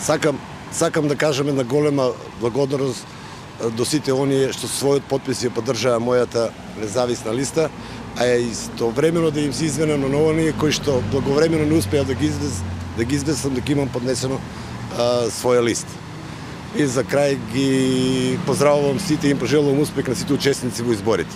Сакам да кажем една голема благодарност до сите оние што својот потпис ја поддржаа мојата независна листа, а истовремено да им се извинам на оние кои што благовремено не успеа да ги известам дека имам поднесено своја лист. И за крај ги поздравувам сите и им пожелувам успех на сите учесници во изборите.